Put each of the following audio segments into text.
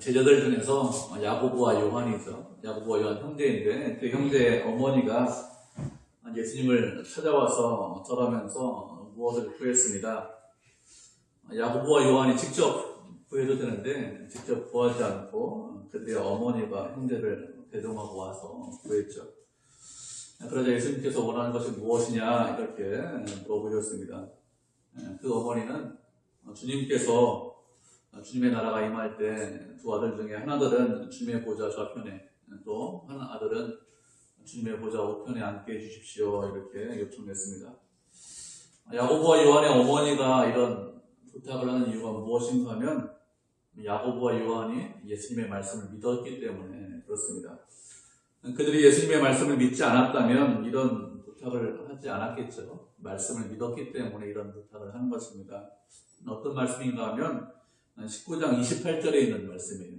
제자들 중에서 야고보와 요한이죠. 야고보와 요한 형제인데 그 형제의 어머니가 예수님을 찾아와서 절하면서 무엇을 구했습니다. 야고보와 요한이 직접 구해도 되는데 직접 구하지 않고 그들의 어머니가 형제를 대동하고 와서 구했죠. 그러자 예수님께서 원하는 것이 무엇이냐 이렇게 물어보셨습니다. 그 어머니는 주님께서 주님의 나라가 임할 때 두 아들 중에 하나들은 주님의 보좌 좌편에 또 한 아들은 주님의 보좌 우편에 앉게 해주십시오 이렇게 요청했습니다. 야고보와 요한의 어머니가 이런 부탁을 하는 이유가 무엇인가 하면 야고보와 요한이 예수님의 말씀을 믿었기 때문에 그렇습니다. 그들이 예수님의 말씀을 믿지 않았다면 이런 부탁을 하지 않았겠죠. 말씀을 믿었기 때문에 이런 부탁을 하는 것입니다. 어떤 말씀인가 하면 19장 28절에 있는 말씀이에요.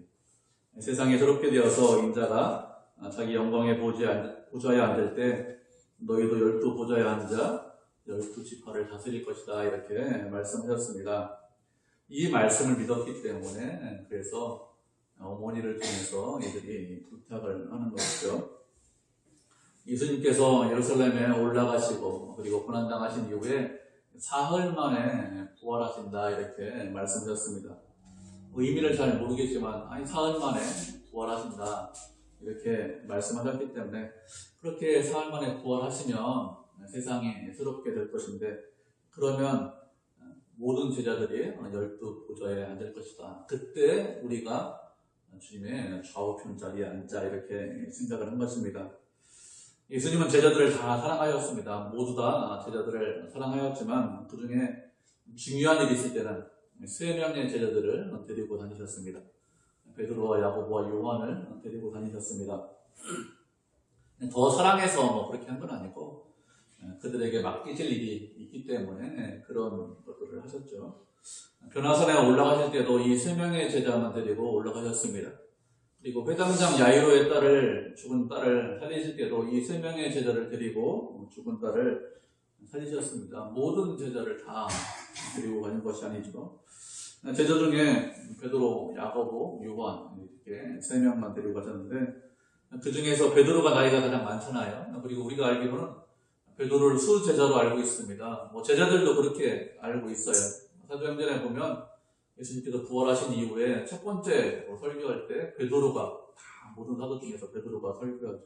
세상에 저렇게 되어서 인자가 자기 영광의 보좌에 앉을 때 너희도 12보좌에 앉아 12지파를 다스릴 것이다 이렇게 말씀하셨습니다. 이 말씀을 믿었기 때문에 그래서 어머니를 통해서 이들이 부탁을 하는 것이죠. 예수님께서 예루살렘에 올라가시고 그리고 고난당하신 이후에 사흘 만에 부활하신다 이렇게 말씀하셨습니다. 의미를 잘 모르겠지만 사흘 만에 부활하신다 이렇게 말씀하셨기 때문에 그렇게 사흘 만에 부활하시면 세상이 새롭게 될 것인데 그러면 모든 제자들이 12보좌에 앉을 것이다. 그때 우리가 주님의 좌우편 자리에 앉자 이렇게 생각을 한 것입니다. 예수님은 제자들을 다 사랑하였습니다. 모두 다 제자들을 사랑하였지만 그 중에 중요한 일이 있을 때는 3명의 제자들을 데리고 다니셨습니다. 베드로와 야고보와 요한을 데리고 다니셨습니다. 더 사랑해서 그렇게 한 건 아니고 그들에게 맡기실 일이 있기 때문에 그런 것들을 하셨죠. 변화산에 올라가실 때도 이 3명의 제자만 데리고 올라가셨습니다. 그리고 회당장 야이로의 죽은 딸을 살리실 때도 이 3명의 제자를 데리고 죽은 딸을 살리셨습니다. 모든 제자를 다 데리고 가는 것이 아니죠. 제자 중에 베드로, 야고보, 요한 이렇게 3명만 데리고 가셨는데 그 중에서 베드로가 나이가 가장 많잖아요. 그리고 우리가 알기로는 베드로를 수제자로 알고 있습니다. 제자들도 그렇게 알고 있어요. 사도행전에 보면 예수님께서 부활하신 이후에 첫 번째 설교할 때 베드로가 모든 사도 중에서 베드로가 설교하죠.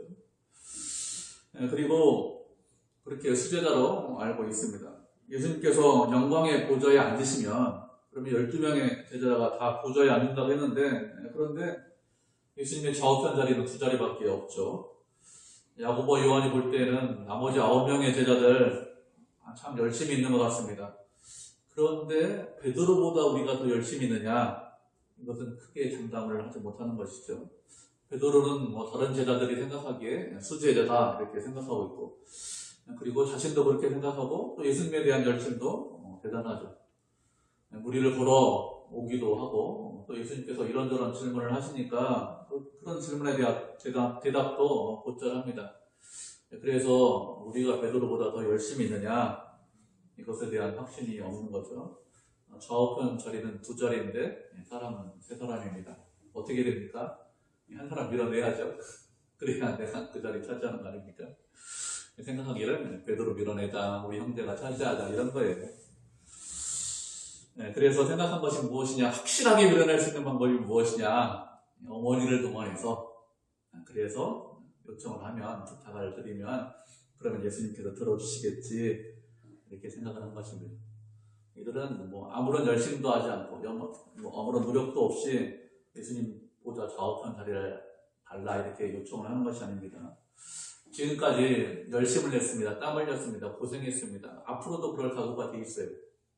그리고 그렇게 수제자로 알고 있습니다. 예수님께서 영광의 보좌에 앉으시면 그러면 12명의 제자가 다 보좌에 앉는다고 했는데 그런데 예수님의 좌우편 자리는 2자리밖에 없죠. 야고보 요한이 볼 때는 나머지 9명의 제자들 참 열심히 있는 것 같습니다. 그런데 베드로보다 우리가 더 열심히 있느냐? 이것은 크게 장담을 하지 못하는 것이죠. 베드로는 다른 제자들이 생각하기에 수제자다 이렇게 생각하고 있고 그리고 자신도 그렇게 생각하고 또 예수님에 대한 열심도 대단하죠. 무리를 걸어 오기도 하고 또 예수님께서 이런저런 질문을 하시니까 그런 질문에 대한 대답도 곧잘합니다. 그래서 우리가 베드로보다 더 열심히 있느냐? 이것에 대한 확신이 없는 거죠. 좌우편 자리는 2자리인데 사람은 3사람입니다. 어떻게 됩니까? 한 사람 밀어내야죠. 그래야 내가 그 자리 차지하는 거 아닙니까? 생각하기를 베드로 밀어내자, 우리 형제가 차지하자 이런 거예요. 그래서 생각한 것이 무엇이냐, 확실하게 밀어낼 수 있는 방법이 무엇이냐, 어머니를 동원해서 그래서 요청을 하면 부탁을 드리면 그러면 예수님께서 들어주시겠지 이렇게 생각을 한 것입니다. 이들은 아무런 열심도 하지 않고 아무런 노력도 없이 예수님 보좌 좌우편 자리를 달라 이렇게 요청을 하는 것이 아닙니다. 지금까지 열심을 냈습니다. 땀 흘렸습니다. 고생했습니다. 앞으로도 그럴 각오가 돼 있어요.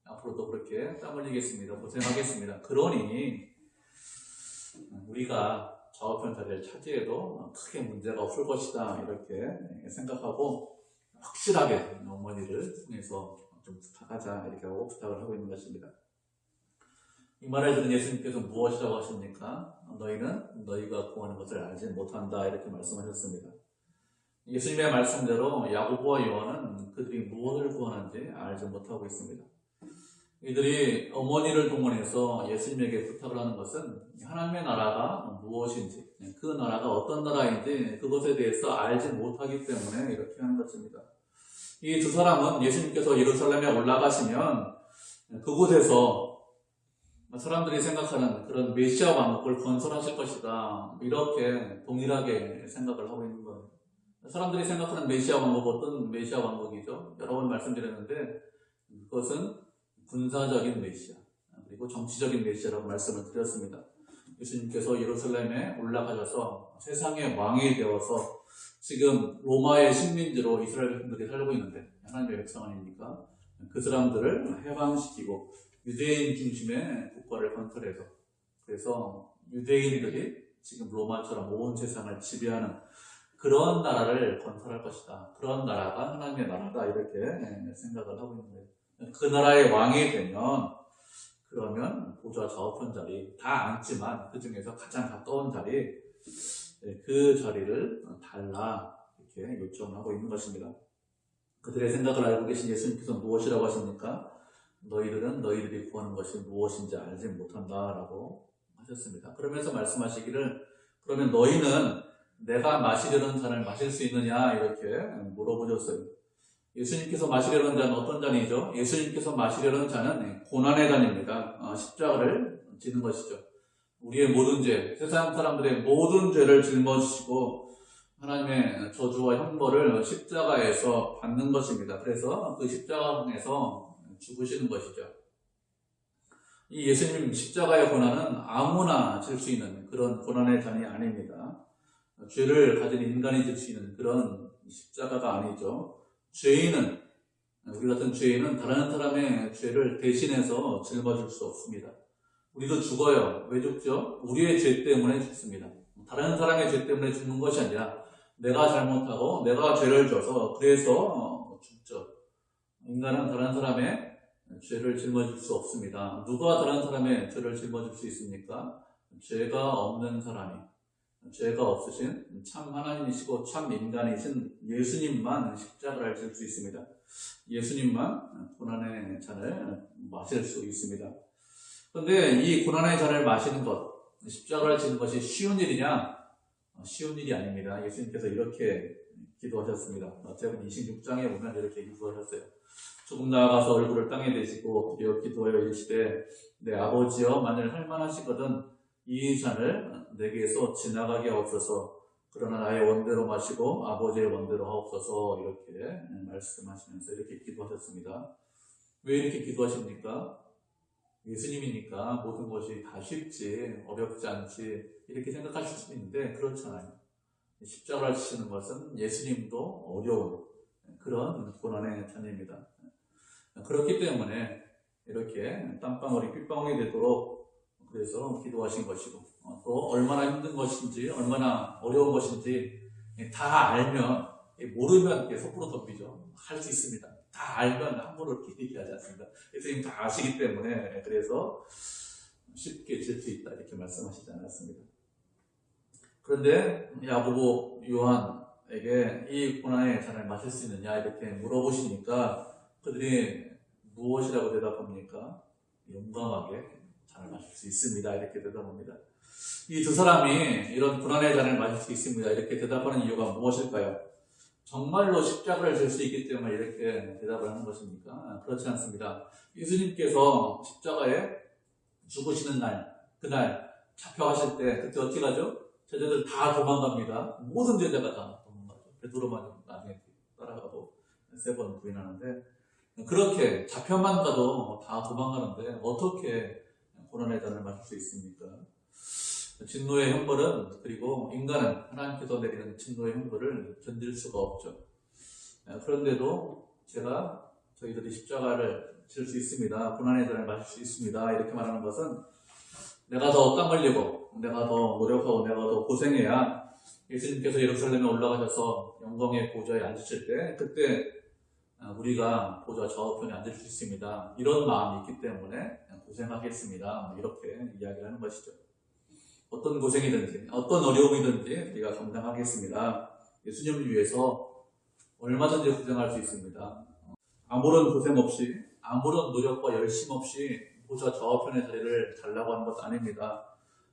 앞으로도 그렇게 땀 흘리겠습니다. 고생하겠습니다. 그러니 우리가 좌우편 자리를 차지해도 크게 문제가 없을 것이다 이렇게 생각하고 확실하게 어머니를 통해서 좀 부탁하자 이렇게 하고 부탁을 하고 있는 것입니다. 이 말을 들은 예수님께서 무엇이라고 하십니까? 너희는 너희가 구하는 것을 알지 못한다 이렇게 말씀하셨습니다. 예수님의 말씀대로 야고보와 요한은 그들이 무엇을 구하는지 알지 못하고 있습니다. 이들이 어머니를 동원해서 예수님에게 부탁을 하는 것은 하나님의 나라가 무엇인지, 그 나라가 어떤 나라인지 그것에 대해서 알지 못하기 때문에 이렇게 하는 것입니다. 이 두 사람은 예수님께서 예루살렘에 올라가시면 그곳에서 사람들이 생각하는 그런 메시아 왕국을 건설하실 것이다, 이렇게 동일하게 생각을 하고 있는 겁니다. 사람들이 생각하는 메시아 왕국, 어떤 메시아 왕국이죠? 여러 번 말씀드렸는데 그것은 군사적인 메시아 그리고 정치적인 메시아라고 말씀을 드렸습니다. 예수님께서 예루살렘에 올라가셔서 세상의 왕이 되어서 지금 로마의 식민지로 이스라엘 백성들이 살고 있는데, 하나님의 백성 아닙니까? 그 사람들을 해방시키고 유대인 중심의 국가를 건설해서, 그래서 유대인들이 지금 로마처럼 온 세상을 지배하는 그런 나라를 건설할 것이다, 그런 나라가 하나님의 나라다, 이렇게 생각을 하고 있는 거예요. 그 나라의 왕이 되면, 그러면 보좌 좌우편 자리 다 앉지만 그 중에서 가장 가까운 자리, 그 자리를 달라, 이렇게 요청을 하고 있는 것입니다. 그들의 생각을 알고 계신 예수님께서 무엇이라고 하십니까? 너희들은 너희들이 구하는 것이 무엇인지 알지 못한다라고 하셨습니다. 그러면서 말씀하시기를, 그러면 너희는 내가 마시려는 잔을 마실 수 있느냐, 이렇게 물어보셨어요. 예수님께서 마시려는 잔은 어떤 잔이죠? 예수님께서 마시려는 잔은 고난의 잔입니다. 십자가를 지는 것이죠. 우리의 모든 죄, 세상 사람들의 모든 죄를 짊어지시고 하나님의 저주와 형벌을 십자가에서 받는 것입니다. 그래서 그 십자가에서 죽으시는 것이죠. 이 예수님 십자가의 고난은 아무나 질 수 있는 그런 고난의 잔이 아닙니다. 죄를 가진 인간이 질 수 있는 그런 십자가가 아니죠. 죄인은, 우리 같은 죄인은 다른 사람의 죄를 대신해서 짊어질 수 없습니다. 우리도 죽어요. 왜 죽죠? 우리의 죄 때문에 죽습니다. 다른 사람의 죄 때문에 죽는 것이 아니라 내가 잘못하고 내가 죄를 져서 그래서 죽죠. 인간은 다른 사람의 죄를 짊어질 수 없습니다. 누가 다른 사람의 죄를 짊어질 수 있습니까? 죄가 없는 사람이, 죄가 없으신 참 하나님이시고 참 인간이신 예수님만 십자가를 질 수 있습니다. 예수님만 고난의 잔을 마실 수 있습니다. 그런데 이 고난의 잔을 마시는 것, 십자가를 지는 것이 쉬운 일이냐? 쉬운 일이 아닙니다. 예수님께서 이렇게 기도하셨습니다. 마태복음 26장에 보면 이렇게 기도하셨어요. 조금 나아가서 얼굴을 땅에 대시고 엎드려 기도하여 이르시되, 내 아버지여, 만일 할만하시거든 이 잔을 내게서 지나가게 하옵소서. 그러나 나의 원대로 마시고 아버지의 원대로 하옵소서. 이렇게 말씀하시면서 이렇게 기도하셨습니다. 왜 이렇게 기도하십니까? 예수님이니까 모든 것이 다 쉽지, 어렵지 않지, 이렇게 생각하실 수 있는데 그렇잖아요. 십자가를 지시는 것은 예수님도 어려운 그런 고난의 잔입니다. 그렇기 때문에 이렇게 땀방울이 핏방울이 되도록 그래서 기도하신 것이고, 또 얼마나 힘든 것인지, 얼마나 어려운 것인지 다 알면, 모르면 섣부로 덤비죠. 할 수 있습니다. 다 알면 함부로 이렇게 얘기하지 않습니다. 예수님 다 아시기 때문에, 그래서 쉽게 질 수 있다, 이렇게 말씀하시지 않았습니다. 그런데 야고보 요한에게 이 고난의 잔을 마실 수 있느냐, 이렇게 물어보시니까 그들이 무엇이라고 대답합니까? 용감하게 잔을 마실 수 있습니다, 이렇게 대답합니다. 이 두 사람이 이런 고난의 잔을 마실 수 있습니다, 이렇게 대답하는 이유가 무엇일까요? 정말로 십자가를 질 수 있기 때문에 이렇게 대답을 하는 것입니까? 그렇지 않습니다. 예수님께서 십자가에 죽으시는 날, 그날 잡혀가실 때 그때 어떻게 하죠? 제자들 다 도망갑니다. 모든 제자가 다 도망가죠. 베드로만 나중에 따라가고 3번 부인하는데, 그렇게 잡혀만 가도 다 도망가는데 어떻게 고난의 잔을 마실 수 있습니까? 진노의 형벌은, 그리고 인간은 하나님께서 내리는 진노의 형벌을 견딜 수가 없죠. 그런데도 저희들이 십자가를 질 수 있습니다, 고난의 잔을 마실 수 있습니다, 이렇게 말하는 것은 내가 더 땀 흘리고 내가 더 노력하고 내가 더 고생해야 예수님께서 예루살렘에 올라가셔서 영광의 보좌에 앉으실 때 그때 우리가 보좌 좌우편에 앉을 수 있습니다, 이런 마음이 있기 때문에 고생하겠습니다, 이렇게 이야기를 하는 것이죠. 어떤 고생이든지 어떤 어려움이든지 우리가 감당하겠습니다. 예수님을 위해서 얼마든지 고생할 수 있습니다. 아무런 고생 없이 아무런 노력과 열심 없이 보좌 좌우편의 자리를 달라고 하는 것도 아닙니다.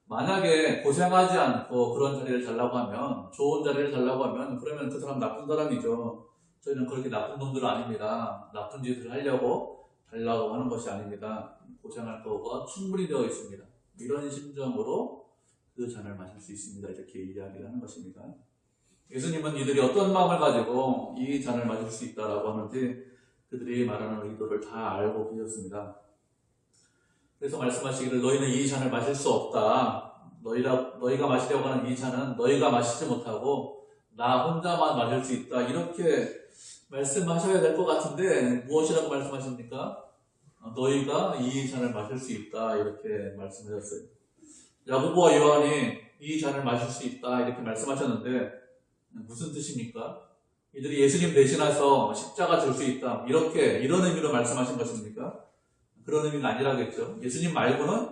만약에 고생하지 않고 그런 자리를 달라고 하면, 좋은 자리를 달라고 하면, 그러면 그 사람 나쁜 사람이죠. 저희는 그렇게 나쁜 놈들은 아닙니다. 나쁜 짓을 하려고 달라고 하는 것이 아닙니다. 고생할 거가 충분히 되어 있습니다. 이런 심정으로 그 잔을 마실 수 있습니다. 이렇게 이야기를 하는 것입니다. 예수님은 이들이 어떤 마음을 가지고 이 잔을 마실 수 있다라고 하는지 그들이 말하는 의도를 다 알고 계셨습니다. 그래서 말씀하시기를 너희는 이 잔을 마실 수 없다. 너희가 마시려고 하는 이 잔은 너희가 마시지 못하고 나 혼자만 마실 수 있다. 이렇게 말씀하셔야 될 것 같은데 무엇이라고 말씀하십니까? 너희가 이 잔을 마실 수 있다. 이렇게 말씀하셨어요. 야고보와 요한이 이 잔을 마실 수 있다. 이렇게 말씀하셨는데 무슨 뜻입니까? 이들이 예수님 대신해서 십자가 질 수 있다. 이런 의미로 말씀하신 것입니까? 그런 의미는 아니라겠죠. 예수님 말고는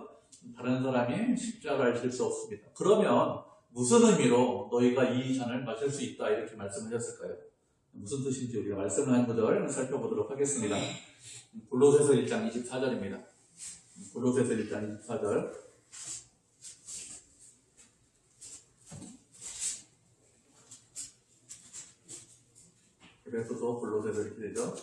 다른 사람이 십자가를 질 수 없습니다. 그러면 무슨 의미로 너희가 이 잔을 마실 수 있다 이렇게 말씀하셨을까요? 무슨 뜻인지 우리가 말씀을 한 구절 살펴보도록 하겠습니다. 골로새서 1장 24절입니다. 골로새서 1장 24절. 그래서도 골로새서 이렇게 되죠.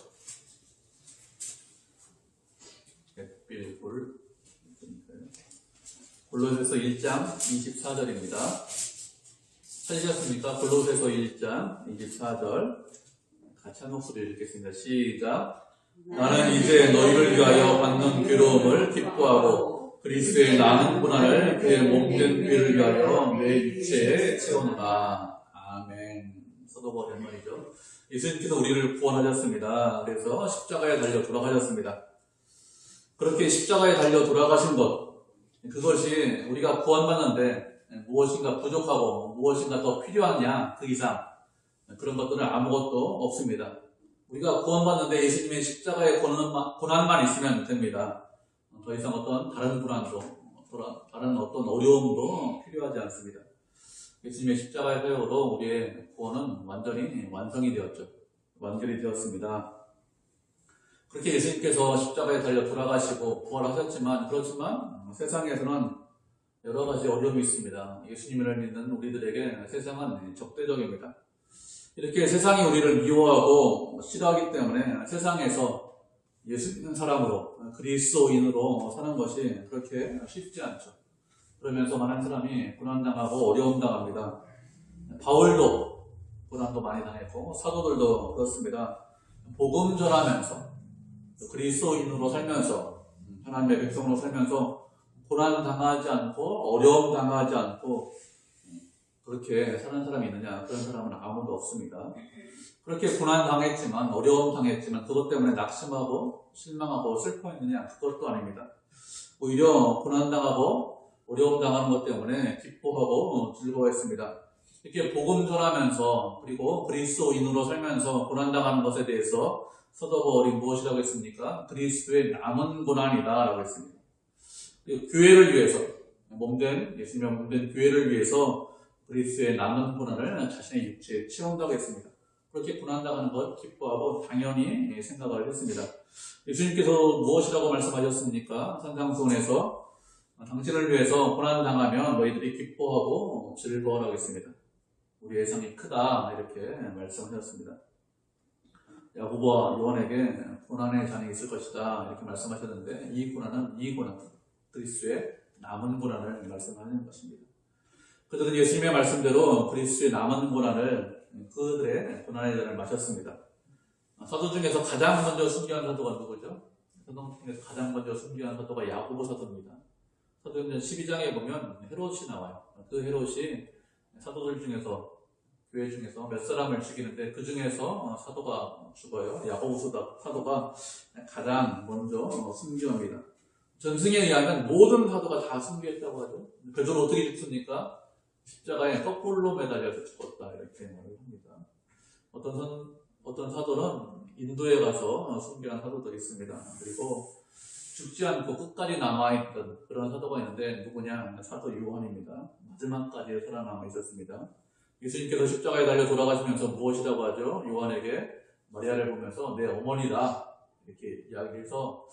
골로새서 1장 24절입니다. 찾으셨습니까? 골로새서 1장 24절 같이 한 목소리를 읽겠습니다. 시작. 나는 이제 너희를 위하여 받는 괴로움을 기뻐하고 그리스도의 남은 고난을 그의 몸된 교회를 위하여 내 육체에 채우노라. 아멘. 서도버린 말이죠. 예수님께서 우리를 구원하셨습니다. 그래서 십자가에 달려 돌아가셨습니다. 그렇게 십자가에 달려 돌아가신 것, 그것이 우리가 구원받는데 무엇인가 부족하고 무엇인가 더 필요하냐 그 이상 그런 것들은 아무것도 없습니다. 우리가 구원받는데 예수님의 십자가의 고난만 있으면 됩니다. 더 이상 어떤 다른 고난도 다른 어떤 어려움도 필요하지 않습니다. 예수님의 십자가의 사역으로 우리의 구원은 완전히 완성이 되었죠. 완결이 되었습니다. 그렇게 예수님께서 십자가에 달려 돌아가시고 부활하셨지만 그렇지만 세상에서는 여러 가지 어려움이 있습니다. 예수님을 믿는 우리들에게 세상은 적대적입니다. 이렇게 세상이 우리를 미워하고 싫어하기 때문에 세상에서 예수 믿는 사람으로 그리스도인으로 사는 것이 그렇게 쉽지 않죠. 그러면서 많은 사람이 고난당하고 어려움 당합니다. 바울도 고난도 많이 당했고 사도들도 그렇습니다. 복음 전하면서 그리스도인으로 살면서 하나님의 백성으로 살면서 고난 당하지 않고 어려움 당하지 않고 그렇게 사는 사람이 있느냐? 그런 사람은 아무도 없습니다. 그렇게 고난 당했지만 어려움 당했지만 그것 때문에 낙심하고 실망하고 슬퍼했느냐? 그것도 아닙니다. 오히려 고난 당하고 어려움 당하는 것 때문에 기뻐하고 즐거워했습니다. 이렇게 복음 전하면서 그리고 그리스도인으로 살면서 고난 당하는 것에 대해서 사도 바울이 무엇이라고 했습니까? 그리스도의 남은 고난이다 라고 했습니다. 교회를 위해서 예수님의 몸된 교회를 위해서 그리스도의 남은 고난을 자신의 육체에 채운다고 했습니다. 그렇게 고난 당하는 것 기뻐하고 당연히 생각을 했습니다. 예수님께서 무엇이라고 말씀하셨습니까? 산상수훈에서 당신을 위해서 고난 당하면 너희들이 기뻐하고 즐거워라고 했습니다. 우리의 상이 크다 이렇게 말씀하셨습니다. 야고보와 요한에게 고난의 잔이 있을 것이다 이렇게 말씀하셨는데 이 고난 그리스도의 남은 고난을 말씀하는 것입니다. 그들은 예수님의 말씀대로 그리스도의 남은 고난을 그들의 고난의 잔을 마셨습니다. 사도 중에서 가장 먼저 순교한 사도가 누구죠? 사도 중에서 가장 먼저 순교한 사도가 야고보 사도입니다. 사도행전 12장에 보면 헤롯이 나와요. 그 헤롯이 사도들 중에서 교회 중에서 몇 사람을 죽이는데 그 중에서 사도가 죽어요. 야고보 사도가 가장 먼저 순교합니다. 전승에 의하면 모든 사도가 다 순교했다고 하죠. 베드로는 어떻게 죽습니까? 십자가에 거꾸로 매달려서 죽었다 이렇게 말을 합니다. 어떤 사도는 인도에 가서 순교한 사도들이 있습니다. 그리고 죽지 않고 끝까지 남아있던 그런 사도가 있는데 누구냐? 사도 요한입니다. 마지막까지 살아남아 있었습니다. 예수님께서 십자가에 달려 돌아가시면서 무엇이라고 하죠? 요한에게 마리아를 보면서 내 어머니다 이렇게 이야기해서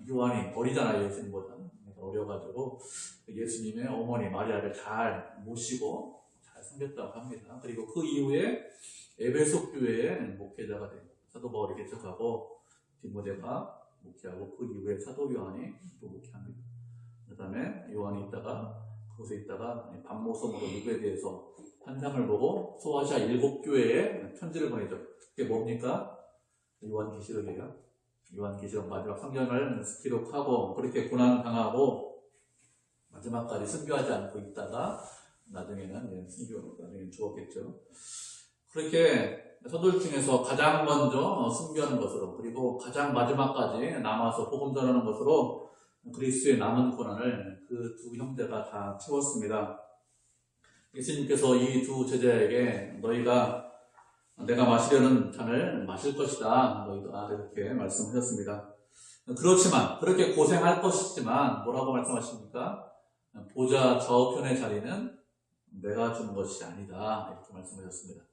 요한이 어리잖아요. 예수님보다. 어려가지고 예수님의 어머니 마리아를 잘 모시고 잘 섬겼다고 합니다. 그리고 그 이후에 에베소 교회의 목회자가 돼요. 사도 바울이 개척하고 디모데가 목회하고 그 이후에 사도 요한이 또 목회합니다. 그 다음에 요한이 있다가 그곳에 있다가 반모섬으로 유배돼서 환상을 보고 소아시아 7교회에 편지를 보내죠. 그게 뭡니까? 요한계시록이에요. 요한계시록 마지막 성경을 기록하고 그렇게 고난당하고 마지막까지 순교하지 않고 있다가 나중에는 죽었겠죠. 그렇게 서둘 중에서 가장 먼저 순교하는 것으로 그리고 가장 마지막까지 남아서 복음 전하는 것으로 그리스도의 남은 고난을 그 두 형제가 다 채웠습니다. 예수님께서 이 두 제자에게 너희가 내가 마시려는 잔을 마실 것이다. 너희가 이렇게 말씀하셨습니다. 그렇지만 그렇게 고생할 것이지만 뭐라고 말씀하십니까? 보좌 좌우편의 자리는 내가 주는 것이 아니다. 이렇게 말씀하셨습니다.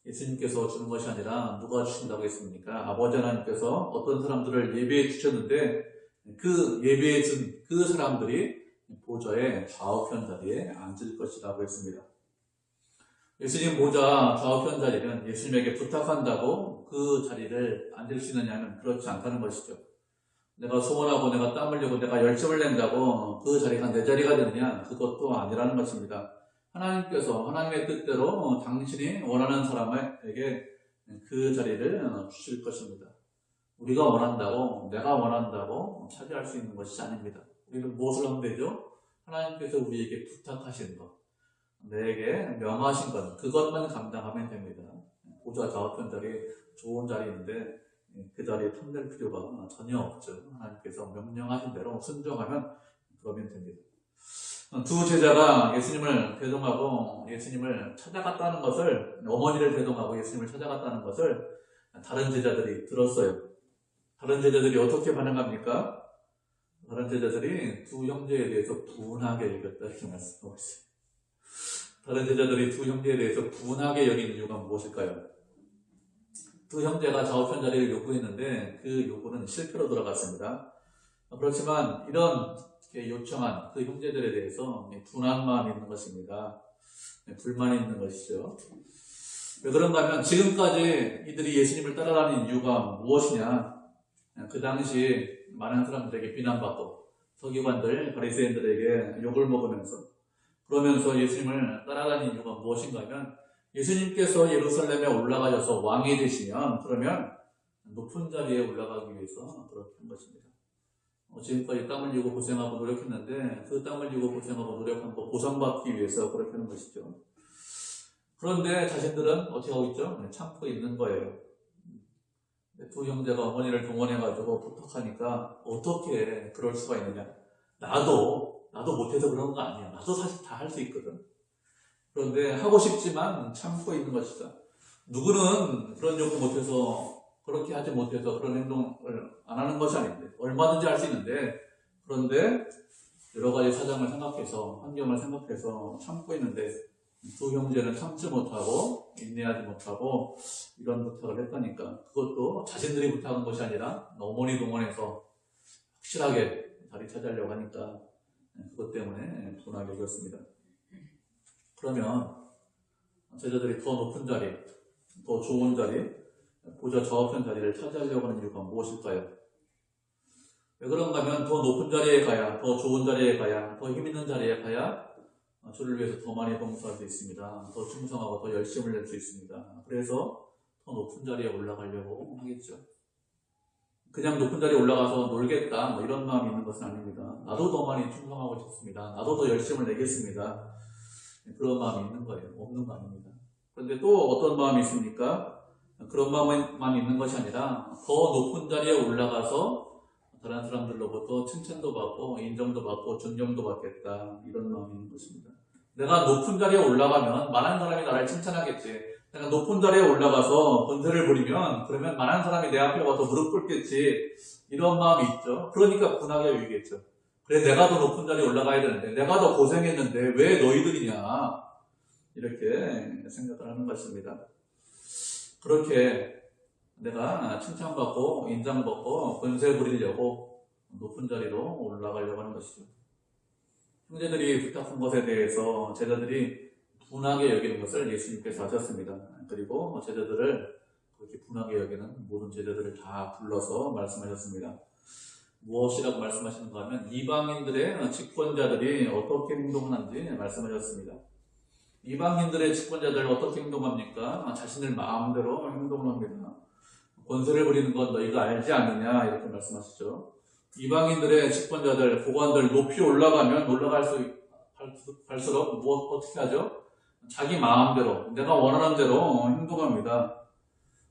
예수님께서 주는 것이 아니라 누가 주신다고 했습니까? 아버지 하나님께서 어떤 사람들을 예배해 주셨는데 그 예배해 준 그 사람들이 보좌의 좌우편 자리에 앉을 것이라고 했습니다. 예수님 보좌 좌우편 자리는 예수님에게 부탁한다고 그 자리를 앉을 수 있느냐면 그렇지 않다는 것이죠. 내가 소원하고 내가 땀 흘리고 내가 열정을 낸다고 그 자리가 내 자리가 되느냐? 그것도 아니라는 것입니다. 하나님께서 하나님의 뜻대로 당신이 원하는 사람에게 그 자리를 주실 것입니다. 우리가 원한다고 내가 원한다고 차지할 수 있는 것이 아닙니다. 우리는 무엇을 하면 되죠? 하나님께서 우리에게 부탁하신 것, 내게 명하신 것, 그것만 감당하면 됩니다. 보좌 좌우편 자리 좋은 자리인데 그 자리에 탐낼 필요가 전혀 없죠. 하나님께서 명령하신 대로 순종하면 그러면 됩니다. 두 제자가 예수님을 대동하고 예수님을 찾아갔다는 것을, 어머니를 대동하고 예수님을 찾아갔다는 것을 다른 제자들이 들었어요. 다른 제자들이 어떻게 반응합니까? 다른 제자들이 두 형제에 대해서 분하게 여겼다 이렇게 말씀하고 있어요. 다른 제자들이 두 형제에 대해서 분하게 여기는 이유가 무엇일까요? 두 형제가 좌우편 자리를 요구했는데 그 요구는 실패로 돌아갔습니다. 그렇지만 이런 요청한 그 형제들에 대해서 분한 마음이 있는 것입니다. 불만이 있는 것이죠. 왜 그런가 하면 지금까지 이들이 예수님을 따라다니는 이유가 무엇이냐? 그 당시 많은 사람들에게 비난받고 서기관들, 바리새인들에게 욕을 먹으면서 그러면서 예수님을 따라다니는 이유가 무엇인가 하면 예수님께서 예루살렘에 올라가셔서 왕이 되시면 그러면 높은 자리에 올라가기 위해서 그렇게 한 것입니다. 지금까지 땀 흘리고 고생하고 노력했는데 그 땀 흘리고 고생하고 노력한 거 보상받기 위해서 그렇게 하는 것이죠. 그런데 자신들은 어떻게 하고 있죠? 참고 있는 거예요. 두 형제가 어머니를 동원해가지고 부탁하니까 어떻게 그럴 수가 있느냐? 나도 못해서 그런 거 아니야. 나도 사실 다 할 수 있거든. 그런데 하고 싶지만 참고 있는 것이다. 누구는 그런 요구 못해서 그렇게 하지 못해서 그런 행동을 안 하는 것이 아닌데 얼마든지 할 수 있는데 그런데 여러 가지 사정을 생각해서 환경을 생각해서 참고 있는데 두 형제는 참지 못하고 인내하지 못하고 이런 부탁을 했다니까 그것도 자신들이 부탁한 것이 아니라 어머니 동원해서 확실하게 자리 차지하려고 하니까 그것 때문에 분하게 여겼습니다. 그러면 제자들이 더 높은 자리, 더 좋은 자리, 보좌 좌우편 자리를 차지하려고 하는 이유가 무엇일까요? 왜 그런가 하면 더 높은 자리에 가야, 더 좋은 자리에 가야, 더 힘있는 자리에 가야 주를 위해서 더 많이 봉사할 수 있습니다. 더 충성하고 더 열심을 낼 수 있습니다. 그래서 더 높은 자리에 올라가려고 하겠죠. 그냥 높은 자리에 올라가서 놀겠다 이런 마음이 있는 것은 아닙니다. 나도 더 많이 충성하고 싶습니다. 나도 더 열심을 내겠습니다. 그런 마음이 있는 거예요. 없는 거 아닙니다. 그런데 또 어떤 마음이 있습니까? 그런 마음만 있는 것이 아니라 더 높은 자리에 올라가서 다른 사람들로부터 칭찬도 받고 인정도 받고 존경도 받겠다 이런 마음이 있는 것입니다. 내가 높은 자리에 올라가면 많은 사람이 나를 칭찬하겠지. 내가 높은 자리에 올라가서 권세를 부리면 그러면 많은 사람이 내 앞에 와서 무릎 꿇겠지 이런 마음이 있죠. 그러니까 분하게 여기겠죠. 그래 내가 더 높은 자리에 올라가야 되는데 내가 더 고생했는데 왜 너희들이냐 이렇게 생각을 하는 것입니다. 그렇게 내가 칭찬받고 인정받고 권세 부리려고 높은 자리로 올라가려고 하는 것이죠. 형제들이 부탁한 것에 대해서 제자들이 분하게 여기는 것을 예수님께서 하셨습니다. 그리고 제자들을 그렇게 분하게 여기는 모든 제자들을 다 불러서 말씀하셨습니다. 무엇이라고 말씀하시는가 하면 이방인들의 직권자들이 어떻게 행동하는지 말씀하셨습니다. 이방인들의 직권자들 어떻게 행동합니까? 자신들 마음대로 행동을 합니다. 권세를 부리는 건 너희가 알지 않느냐 이렇게 말씀하시죠. 이방인들의 직권자들, 고관들 높이 올라가면 갈수록 어떻게 하죠? 자기 마음대로 내가 원하는 대로 행동합니다.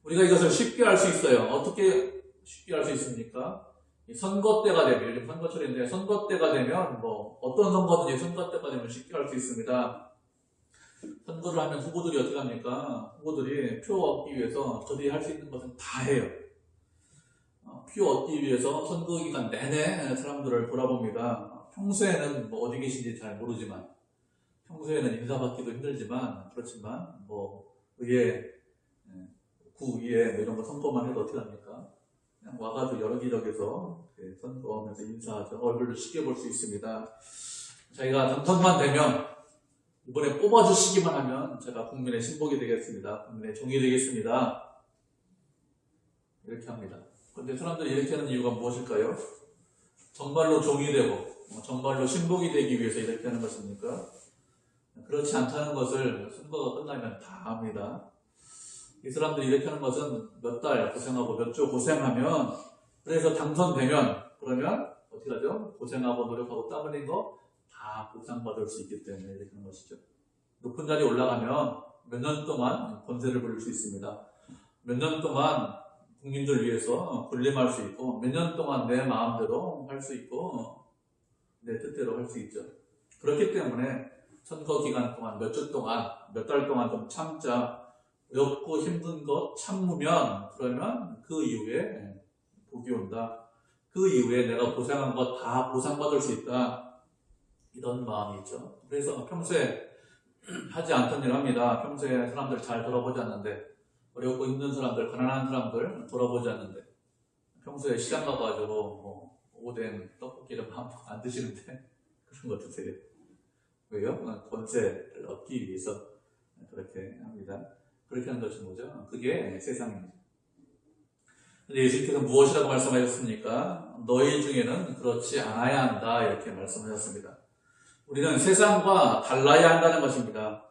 우리가 이것을 쉽게 알 수 있어요. 어떻게 쉽게 알 수 있습니까? 선거 때가 되면, 요즘 선거철인데 선거 때가 되면 어떤 선거든지 선거 때가 되면 쉽게 알 수 있습니다. 선거를 하면 후보들이 어떻게 합니까? 후보들이 표 얻기 위해서 저들이 할 수 있는 것은 다 해요. 표 얻기 위해서 선거 기간 내내 사람들을 돌아봅니다. 평소에는 어디 계신지 잘 모르지만, 평소에는 인사받기도 힘들지만, 그렇지만 의회, 구의회 이런 거 선거만 해도 어떻게 합니까? 그냥 와가지고 여러 기적에서 선거하면서 인사하죠. 얼굴도 쉽게 볼 수 있습니다. 자기가 당선만 되면 이번에 뽑아주시기만 하면 제가 국민의 신복이 되겠습니다. 국민의 종이 되겠습니다. 이렇게 합니다. 그런데 사람들이 이렇게 하는 이유가 무엇일까요? 정말로 종이 되고 정말로 신복이 되기 위해서 이렇게 하는 것입니까? 그렇지 않다는 것을 선거가 끝나면 다 압니다. 이 사람들이 이렇게 하는 것은 몇 달 고생하고 몇 주 고생하면, 그래서 당선되면, 그러면 어떻게 하죠? 고생하고 노력하고 땀 흘린 거 다 보상받을 수 있기 때문에 이렇게 하는 것이죠. 높은 자리에 올라가면 몇 년 동안 권세를 부릴 수 있습니다. 몇 년 동안 국민들 위해서 군림할 수 있고, 몇 년 동안 내 마음대로 할 수 있고, 내 뜻대로 할 수 있죠. 그렇기 때문에 선거 기간 동안 몇 주 동안, 몇 달 동안 좀 참자, 어렵고 힘든 것 참으면, 그러면 그 이후에 복이 온다. 그 이후에 내가 고생한 것 다 보상받을 수 있다. 이런 마음이 있죠. 그래서 평소에 하지 않던 일을 합니다. 평소에 사람들 잘 돌아보지 않는데, 어렵고 힘든 사람들, 가난한 사람들 돌아보지 않는데, 평소에 시장 가가지고 오뎅, 떡볶이를 안 드시는데 그런 거 드세요. 왜요? 권세를 얻기 위해서 그렇게 합니다. 그렇게 하는 것이 뭐죠? 그게 세상입니다. 근데 예수님께서 무엇이라고 말씀하셨습니까? 너희 중에는 그렇지 않아야 한다 이렇게 말씀하셨습니다. 우리는 세상과 달라야 한다는 것입니다.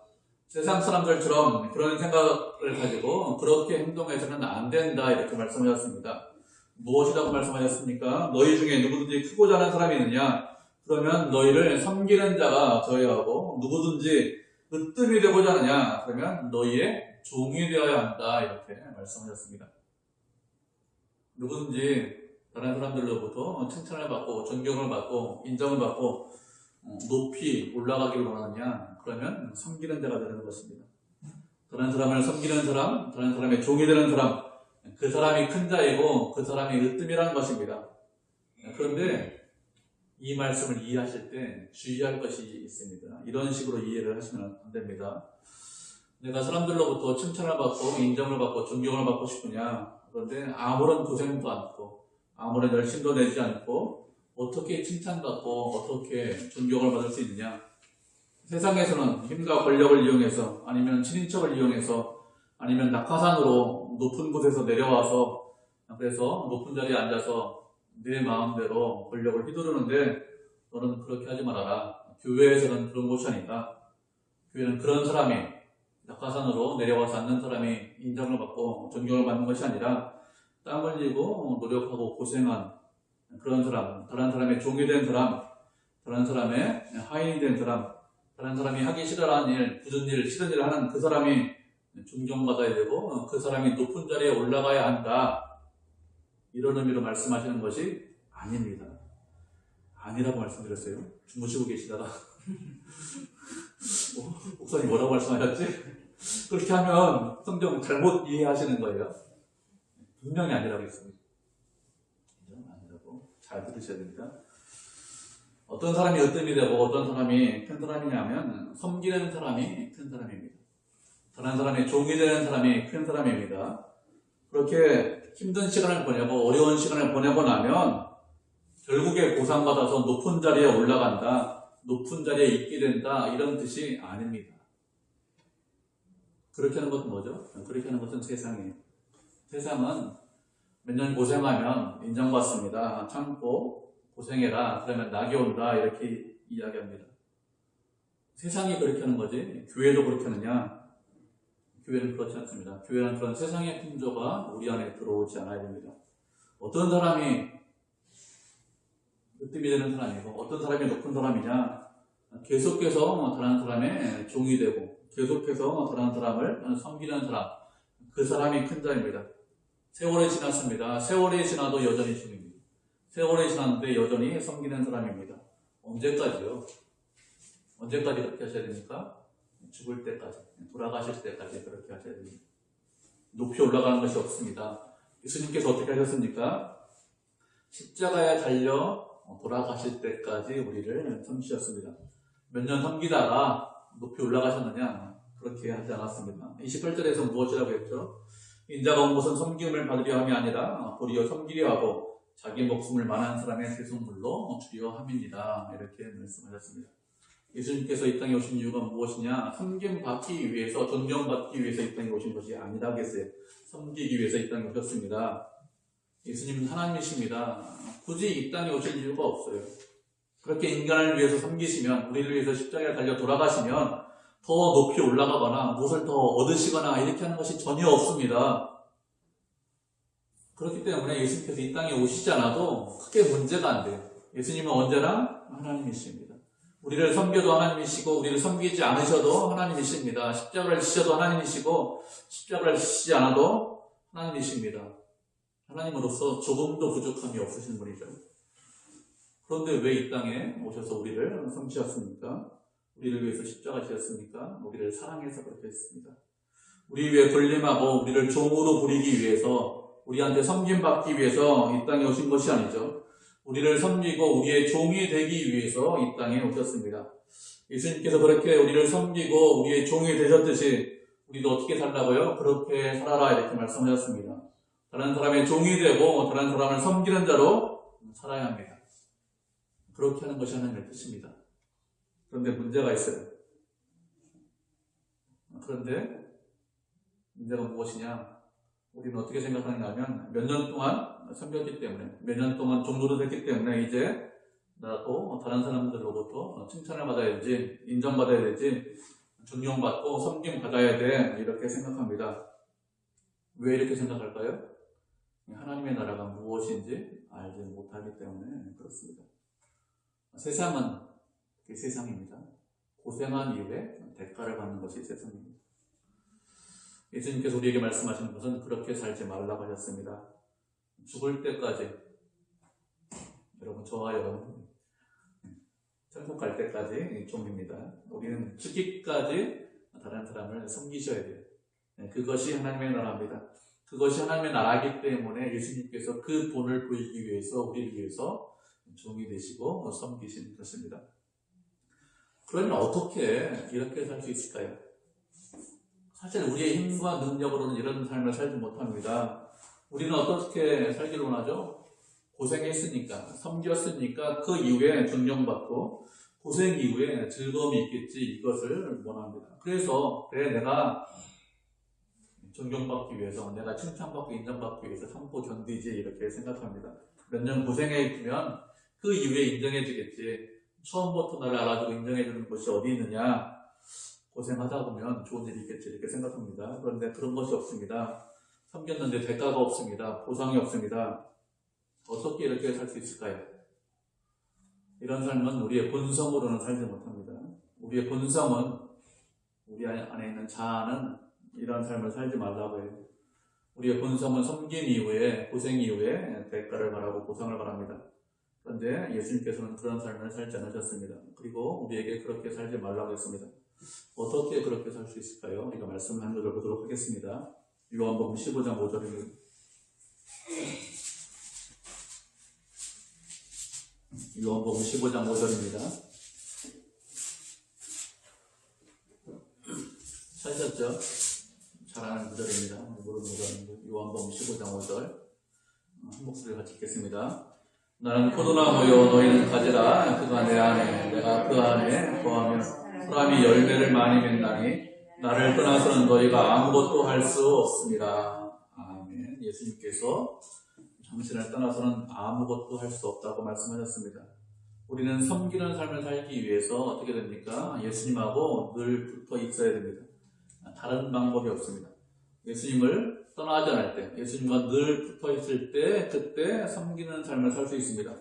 세상 사람들처럼 그런 생각을 가지고 그렇게 행동해서는 안 된다 이렇게 말씀하셨습니다. 무엇이라고 말씀하셨습니까? 너희 중에 누구든지 크고자 하는 사람이 있느냐? 그러면 너희를 섬기는 자가 되어야 하고, 누구든지 으뜸이 되고자 하느냐? 그러면 너희의 종이 되어야 한다 이렇게 말씀하셨습니다. 누구든지 다른 사람들로부터 칭찬을 받고 존경을 받고 인정을 받고 높이 올라가기를 원하느냐? 그러면 섬기는 자가 되는 것입니다. 다른 사람을 섬기는 사람, 다른 사람의 종이 되는 사람, 그 사람이 큰 자이고 그 사람이 으뜸이라는 것입니다. 그런데 이 말씀을 이해하실 때 주의할 것이 있습니다. 이런 식으로 이해를 하시면 안 됩니다. 내가 사람들로부터 칭찬을 받고 인정을 받고 존경을 받고 싶으냐? 그런데 아무런 고생도 않고 아무런 열심도 내지 않고 어떻게 칭찬받고 어떻게 존경을 받을 수 있느냐? 세상에서는 힘과 권력을 이용해서, 아니면 친인척을 이용해서, 아니면 낙하산으로 높은 곳에서 내려와서 그래서 높은 자리에 앉아서 내 마음대로 권력을 휘두르는데, 너는 그렇게 하지 말아라. 교회에서는 그런 곳이 아니다. 교회는 그런 사람이, 낙하산으로 내려와서 앉는 사람이 인정을 받고 존경을 받는 것이 아니라 땀 흘리고 노력하고 고생한 그런 사람, 다른 사람의 종이 된 사람, 다른 사람의 하인이 된 사람, 다른 사람이 하기 싫어하는 일, 굳은 일, 싫은 일을 하는 그 사람이 존경받아야 되고 그 사람이 높은 자리에 올라가야 한다. 이런 의미로 말씀하시는 것이 아닙니다. 아니라고 말씀드렸어요. 주무시고 계시다가 목사님 뭐라고 말씀하셨지? 그렇게 하면 성경 잘못 이해하시는 거예요. 분명히 아니라고 했습니다. 아니라고 잘 들으셔야 됩니다. 어떤 사람이 으뜸이 되고 어떤 사람이 큰 사람이냐면 섬기는 사람이 큰 사람입니다. 다른 사람의 종이 되는 사람이 큰 사람입니다. 그렇게 힘든 시간을 보내고 어려운 시간을 보내고 나면 결국에 보상받아서 높은 자리에 올라간다, 높은 자리에 있게 된다, 이런 뜻이 아닙니다. 그렇게 하는 것은 뭐죠? 그렇게 하는 것은 세상이에요. 세상은 몇 년 고생하면 인정받습니다. 참고 고생해라, 그러면 낙이 온다, 이렇게 이야기합니다. 세상이 그렇게 하는 거지 교회도 그렇게 하느냐? 교회는 그렇지 않습니다. 교회는 그런 세상의 풍조가 우리 안에 들어오지 않아야 됩니다. 어떤 사람이 으뜸이 되는 사람이고 어떤 사람이 높은 사람이냐? 계속해서 다른 사람의 종이 되고 계속해서 다른 사람을 섬기는 사람, 그 사람이 큰 자입니다. 세월이 지났습니다. 세월이 지나도 여전히 종입니다. 세월이 지났는데 여전히 섬기는 사람입니다. 언제까지요? 언제까지 그렇게 하셔야 됩니까? 죽을 때까지, 돌아가실 때까지 그렇게 하셔야 됩니다. 높이 올라가는 것이 없습니다. 예수님께서 어떻게 하셨습니까? 십자가에 달려 돌아가실 때까지 우리를 섬기셨습니다. 몇 년 섬기다가 높이 올라가셨느냐? 그렇게 하지 않았습니다. 28절에서 무엇이라고 했죠? 인자가 온 것은 섬김을 받으려 함이 아니라 도리어 섬기려 하고 자기 목숨을 만한 사람의 대속물로 주려 함입니다. 이렇게 말씀하셨습니다. 예수님께서 이 땅에 오신 이유가 무엇이냐? 섬김받기 위해서, 존경받기 위해서 이 땅에 오신 것이 아니라겠어요. 섬기기 위해서 이 땅에 오셨습니다. 예수님은 하나님이십니다. 굳이 이 땅에 오실 이유가 없어요. 그렇게 인간을 위해서 섬기시면, 우리를 위해서 십자가에 달려 돌아가시면 더 높이 올라가거나 무엇을 더 얻으시거나 이렇게 하는 것이 전혀 없습니다. 그렇기 때문에 예수님께서 이 땅에 오시지 않아도 크게 문제가 안 돼요. 예수님은 언제나 하나님이십니다. 우리를 섬겨도 하나님이시고 우리를 섬기지 않으셔도 하나님이십니다. 십자가를 지셔도 하나님이시고 십자가를 지시지 않아도 하나님이십니다. 하나님으로서 조금도 부족함이 없으신 분이죠. 그런데 왜 이 땅에 오셔서 우리를 섬기셨습니까? 우리를 위해서 십자가 지셨습니까? 우리를 사랑해서 그렇게 했습니다. 우리 위해 군림하고 우리를 종으로 부리기 위해서, 우리한테 섬김받기 위해서 이 땅에 오신 것이 아니죠. 우리를 섬기고 우리의 종이 되기 위해서 이 땅에 오셨습니다. 예수님께서 그렇게 우리를 섬기고 우리의 종이 되셨듯이 우리도 어떻게 살라고요? 그렇게 살아라, 이렇게 말씀하셨습니다. 다른 사람의 종이 되고 다른 사람을 섬기는 자로 살아야 합니다. 그렇게 하는 것이 하나님의 뜻입니다. 그런데 문제가 있어요. 그런데 문제가 무엇이냐? 우리는 어떻게 생각하는가 하면 몇 년 동안 섬겼기 때문에, 몇 년 동안 종로를 했기 때문에 이제 나도 다른 사람들로부터 칭찬을 받아야 되지, 인정받아야 되지, 존경받고 섬김받아야 돼, 이렇게 생각합니다. 왜 이렇게 생각할까요? 하나님의 나라가 무엇인지 알지 못하기 때문에 그렇습니다. 세상은 그게 세상입니다. 고생한 이후에 대가를 받는 것이 세상입니다. 예수님께서 우리에게 말씀하시는 것은 그렇게 살지 말라고 하셨습니다. 죽을 때까지, 여러분, 저와 여러분 천국 갈 때까지 종입니다. 우리는 죽기까지 다른 사람을 섬기셔야 돼요. 그것이 하나님의 나라입니다. 그것이 하나님의 나라이기 때문에 예수님께서 그 본을 보이기 위해서 우리를 위해서 종이 되시고 섬기신 것입니다. 그러면 어떻게 이렇게 살 수 있을까요? 사실 우리의 힘과 능력으로는 이런 삶을 살지 못합니다. 우리는 어떻게 살기를 원하죠? 고생했으니까, 섬겼으니까 그 이후에 존경받고 고생 이후에 즐거움이 있겠지, 이것을 원합니다. 그래서 내가 존경받기 위해서, 내가 칭찬받고 인정받기 위해서 참고 견디지, 이렇게 생각합니다. 몇 년 고생해주면 그 이후에 인정해주겠지. 처음부터 나를 알아주고 인정해주는 곳이 어디 있느냐? 고생하다 보면 좋은 일이 있겠지, 이렇게 생각합니다. 그런데 그런 것이 없습니다. 섬겼는데 대가가 없습니다. 보상이 없습니다. 어떻게 이렇게 살 수 있을까요? 이런 삶은 우리의 본성으로는 살지 못합니다. 우리의 본성은, 우리 안에 있는 자아는 이런 삶을 살지 말라고 해요. 우리의 본성은 섬김 이후에, 고생 이후에 대가를 바라고 보상을 바랍니다. 그런데 예수님께서는 그런 삶을 살지 않으셨습니다. 그리고 우리에게 그렇게 살지 말라고 했습니다. 어떻게 그렇게 살 수 있을까요? 우리가 말씀을 한 절을 보도록 하겠습니다. 요한복음 15장 5절입니다. 요한복음 15장 5절입니다. 찾으셨죠? 잘 아는 구절입니다. 모르는 구절입니다. 요한복음 15장 5절 한 목소리를 같이 읽겠습니다. 나는 포도나무요 너희는 가지라. 그가 내 안에 내가 그 안에 거하며 사람이 열매를 많이 맺나니 나를 떠나서는 너희가 아무것도 할 수 없습니다. 아멘. 예수님께서 당신을 떠나서는 아무것도 할 수 없다고 말씀하셨습니다. 우리는 섬기는 삶을 살기 위해서 어떻게 됩니까? 예수님하고 늘 붙어 있어야 됩니다. 다른 방법이 없습니다. 예수님을 떠나지 않을 때, 예수님과 늘 붙어 있을 때, 그때 섬기는 삶을 살 수 있습니다.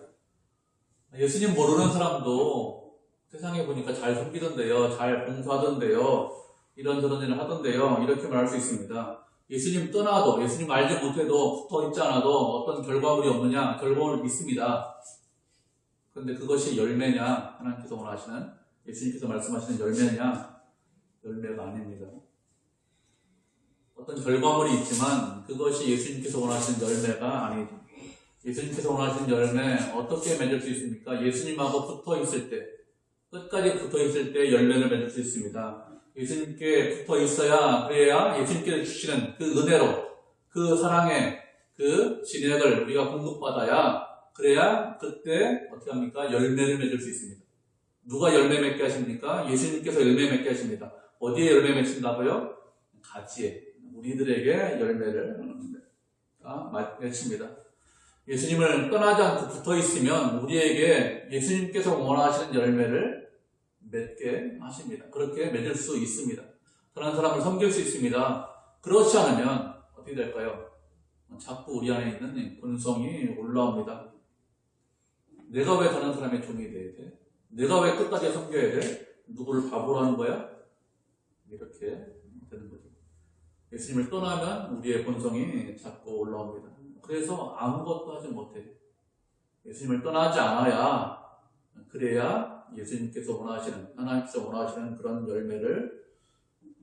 예수님 모르는 사람도 세상에 보니까 잘 섬기던데요, 잘 봉사하던데요, 이런저런 일을 하던데요, 이렇게 말할 수 있습니다. 예수님 떠나도, 예수님 알지 못해도, 붙어 있지 않아도 어떤 결과물이 없느냐? 결과물이 있습니다. 그런데 그것이 열매냐? 하나님께서 원하시는, 예수님께서 말씀하시는 열매냐? 열매가 아닙니다. 어떤 결과물이 있지만 그것이 예수님께서 원하시는 열매가 아니죠. 예수님께서 원하시는 열매 어떻게 맺을 수 있습니까? 예수님하고 붙어 있을 때, 끝까지 붙어 있을 때 열매를 맺을 수 있습니다. 예수님께 붙어 있어야, 그래야 예수님께서 주시는 그 은혜로, 그 사랑의 그 진액을 우리가 공급받아야, 그래야 그때 어떻게 합니까? 열매를 맺을 수 있습니다. 누가 열매 맺게 하십니까? 예수님께서 열매 맺게 하십니다. 어디에 열매 맺힌다고요? 가지에. 우리들에게 열매를 맺힙니다. 예수님을 떠나지 않고 붙어 있으면 우리에게 예수님께서 원하시는 열매를 맺게 하십니다. 그렇게 맺을 수 있습니다. 다른 사람을 섬길 수 있습니다. 그렇지 않으면 어떻게 될까요? 자꾸 우리 안에 있는 본성이 올라옵니다. 내가 왜 다른 사람의 종이 돼야 돼? 내가 왜 끝까지 섬겨야 돼? 누구를 바보로 하는 거야? 이렇게 되는 거죠. 예수님을 떠나면 우리의 본성이 자꾸 올라옵니다. 그래서 아무것도 하지 못해. 예수님을 떠나지 않아야, 그래야 예수님께서 원하시는, 하나님께서 원하시는 그런 열매를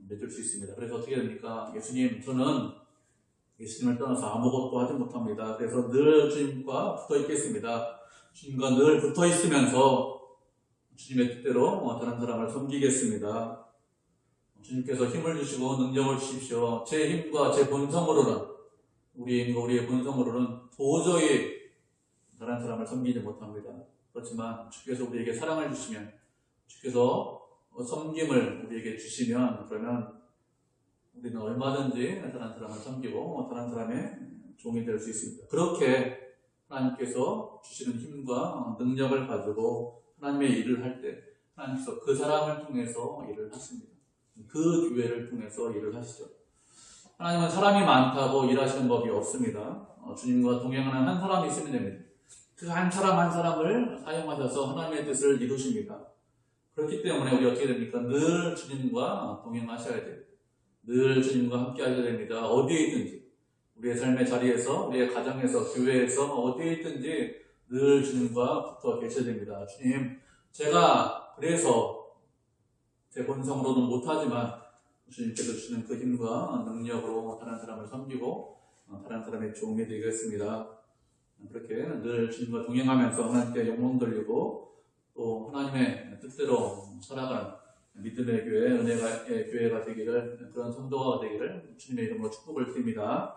맺을 수 있습니다. 그래서 어떻게 됩니까? 예수님, 저는 예수님을 떠나서 아무것도 하지 못합니다. 그래서 늘 주님과 붙어 있겠습니다. 주님과 늘 붙어 있으면서 주님의 뜻대로 다른 사람을 섬기겠습니다. 주님께서 힘을 주시고 능력을 주십시오. 제 힘과 제 본성으로는, 우리의 힘과 우리의 본성으로는 도저히 다른 사람을 섬기지 못합니다. 그렇지만 주께서 우리에게 사랑을 주시면, 주께서 섬김을 우리에게 주시면, 그러면 우리는 얼마든지 다른 사람을 섬기고 다른 사람의 종이 될 수 있습니다. 그렇게 하나님께서 주시는 힘과 능력을 가지고 하나님의 일을 할 때 하나님께서 그 사람을 통해서 일을 하십니다. 그 교회를 통해서 일을 하시죠. 하나님은 사람이 많다고 일하시는 법이 없습니다. 주님과 동행하는 한 사람이 있으면 됩니다. 그 한 사람 한 사람을 사용하셔서 하나님의 뜻을 이루십니다. 그렇기 때문에 우리 어떻게 됩니까? 늘 주님과 동행하셔야 돼요. 늘 주님과 함께 하셔야 됩니다. 어디에 있든지, 우리의 삶의 자리에서, 우리의 가정에서, 교회에서, 어디에 있든지 늘 주님과 붙어 계셔야 됩니다. 주님, 제가 그래서 제 본성으로는 못하지만 주님께서 주시는 그 힘과 능력으로 다른 사람을 섬기고 다른 사람의 종이 되겠습니다. 그렇게 늘 주님과 동행하면서 하나님께 영광 돌리고 또 하나님의 뜻대로 살아가는 믿음의 교회, 은혜의 교회가 되기를, 그런 성도가 되기를 주님의 이름으로 축복을 드립니다.